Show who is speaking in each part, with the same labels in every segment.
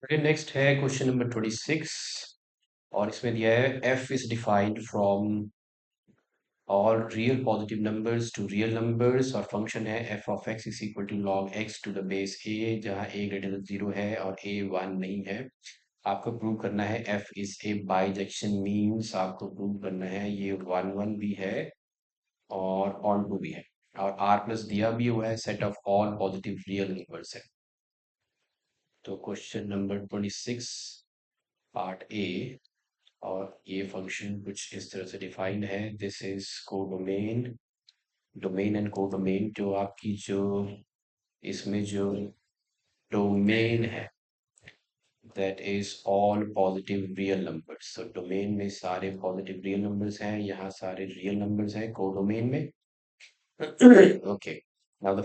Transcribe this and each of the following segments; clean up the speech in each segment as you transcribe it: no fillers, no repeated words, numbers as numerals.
Speaker 1: Okay, next है question number 26। और इसमें दिया है f is defined from all real positive numbers to real numbers, और फंक्शन है f of x is equal to log x to the base a, जहाँ a greater than 0 है और a 1 नहीं है। आपको प्रूव करना है f is a bijection, means आपको प्रूव करना है ये 1 1 भी है और ऑन टू भी है, और r प्लस दिया भी हुआ है, set of all positive real numbers है। तो क्वेश्चन नंबर 26 पार्ट ए, और ये फंक्शन कुछ इस तरह से डिफाइंड है। This is codomain, domain and codomain. जो आपकी जो इसमें जो डोमेन है that is all positive real numbers. तो डोमेन में सारे पॉजिटिव रियल नंबर्स हैं, यहाँ सारे रियल नंबर्स हैं कोडोमेन में। Okay, now the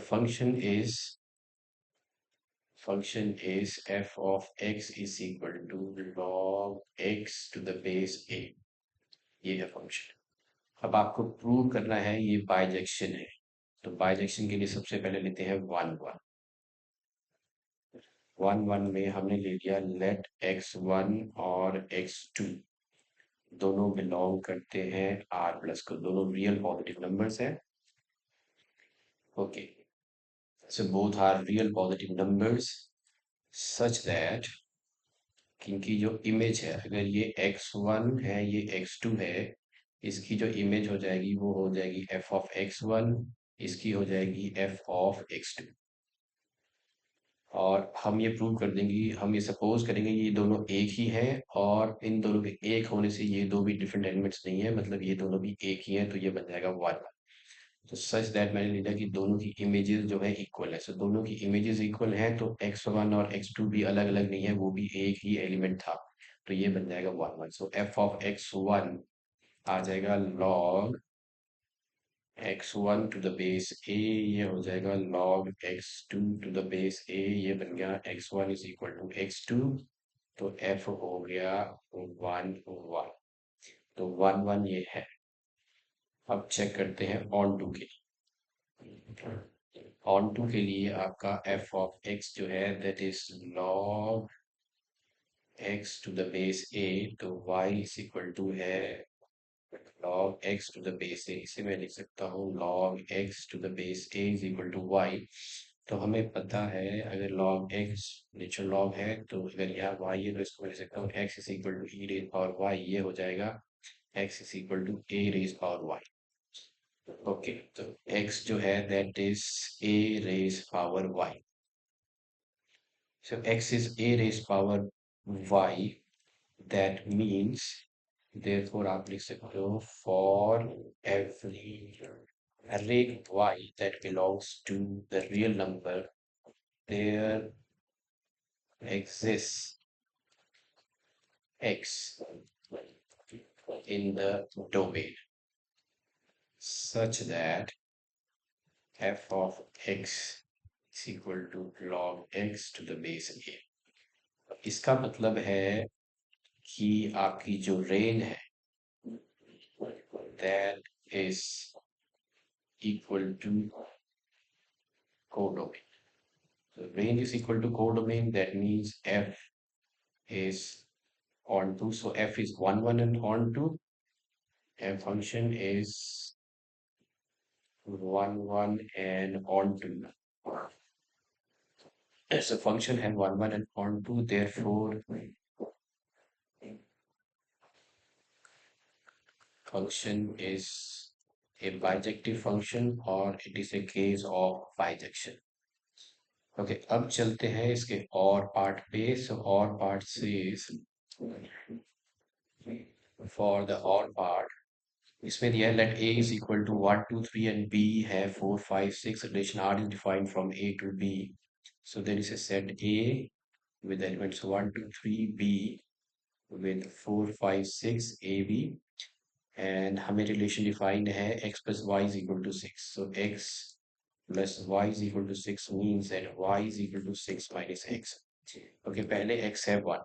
Speaker 1: function is f of x is equal to log x to the base a। ये है फंक्शन। अब आपको प्रूव करना है ये बाइजेक्शन है। तो बाइजेक्शन के लिए सबसे पहले लेते हैं 1 1। 1 1 में हमने ले लिया लेट x1 और x2 दोनों बिलोंग करते हैं r प्लस को, दोनों रियल पॉजिटिव नंबर्स हैं। Okay, so both are real positive numbers such that इनकी जो इमेज है, अगर ये x1 है ये x2 है, इसकी जो इमेज हो जाएगी वो हो जाएगी f ऑफ x1, इसकी हो जाएगी f ऑफ x2। और हम ये प्रूव कर देंगे, हम ये सपोज करेंगे ये दोनों एक ही हैं, और इन दोनों के एक होने से ये दो भी डिफरेंट एलिमेंट्स नहीं है, मतलब ये दोनों भी एक ही हैं, तो ये बन जाएगा 1 1। तो सच दैट मैंने लिखा कि दोनों की इमेजेस जो है इक्वल है। सो दोनों की इमेजेस इक्वल हैं, तो x1 और x2 भी अलग अलग नहीं है, वो भी एक ही एलिमेंट था, तो ये बन जाएगा 1 1। सो f ऑफ x1 आ जाएगा log x1 to the base a, ये हो जाएगा log x2 to the base a, ये बन गया x1 is equal to x2। तो f हो गया 1 1। तो 1 1 ये है। अब चेक करते हैं ऑन टू के लिए। ऑन टू के लिए आपका f ऑफ x जो है that is log x to the base a, तो y इज इक्वल टू है log x to the base a। इसे मैं लिख सकता हूँ log x to the base a is equal to y। तो हमें पता है अगर log x नेचुरल log है, तो अगर यहाँ y है तो इसको मैं लिख सकता हूँ x is equal to e raise power y, ये हो जाएगा x is equal to a raise power y। Okay, तो x जो है that is a raise power y। So x is a raised power y, that means therefore आप लिख सकते हो for every array y that belongs to the real number there exists x in the domain such that f of x is equal to log x to the base a। इसका मतलब है कि आपकी जो रेंज है that is equal to codomain. So range is equal to codomain. That means f is onto. So f is 1 1 and onto. F function is 1 1 and onto. So function has 1 1 and onto. Therefore, function is a bijective function, or it is a case of bijection. Okay, अब चलते हैं इसके और part पे। सो और part से for the और part इसमें दिया है let a is equal to 1 2 3 and b है 4 5 6। Relation r is defined from a to b। So there is a set a with elements 1 2 3 b with 4 5 6 ab, and हमें relation defined है x plus y is equal to 6। so x plus y is equal to 6 means that y is equal to 6 minus x। Okay, पहले x है 1,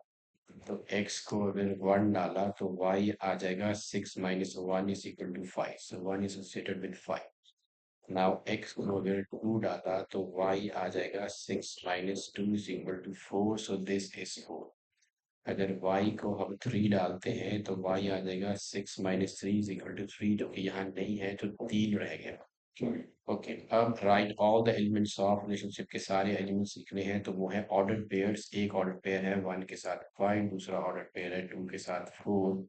Speaker 1: तो x को अगर 1 डाला तो y आ जाएगा 6 minus 1 is equal to 5। so 1 is associated with 5। Now x को अगर 2 डाला तो y आ जाएगा 6 minus 2 is equal to 4, so this is 4। अगर y को हम 3 डालते हैं तो y आ जाएगा 6 माइनस 3 इज इक्वल टू 3, जो कि यहाँ नहीं है तो 3 रह गया। ओके, अब right all the elements of relationship के सारे एलिमेंट्स लिखने हैं, तो वो है ऑर्डर्ड पेयर्स। एक ऑर्डर पेयर है 1 के साथ 5, दूसरा ऑर्डर पेयर है 2 के साथ 4।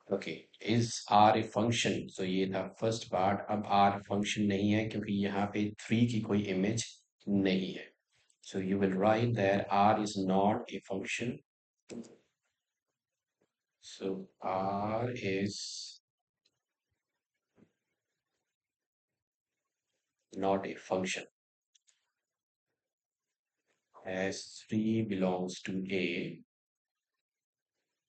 Speaker 1: Okay, is R a function, तो ये था फर्स्ट पार्ट। अब आर फंक्शन नहीं है क्योंकि यहाँ पे 3 की कोई इमेज नहीं है, so you will write that R is not a function. So R is not a function as 3 belongs to A,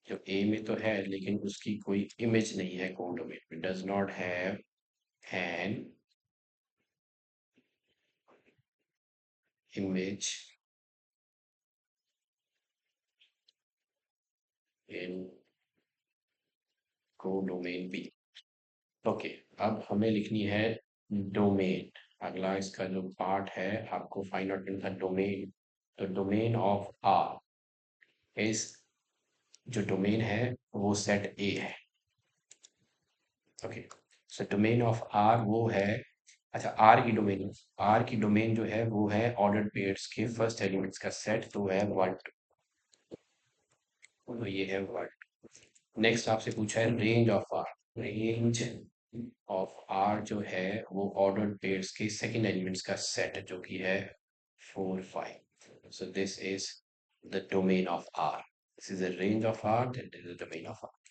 Speaker 1: जो A में तो है लेकिन उसकी कोई इमेज नहीं है कोडोमेन में, does not have an image in codomain B। Okay, अब हमें लिखनी है डोमेन। अगला इसका जो पार्ट है आपको फाइंड आउट करना था डोमेन। तो डोमेन ऑफ आर इज, जो डोमेन है वो सेट ए है। Okay, so domain of R वो है, अच्छा आर की डोमेन जो है वो है ऑर्डर्ड पेयर्स के फर्स्ट एलिमेंट्स का सेट, तो है 1 2, तो ये है 1। नेक्स्ट आपसे पूछा है range of R. Range of R जो है वो ऑर्डर्ड पेयर्स के सेकंड एलिमेंट्स का सेट, जो कि है 4 5। So this is the domain of R, this is the range of R, that is the domain of are.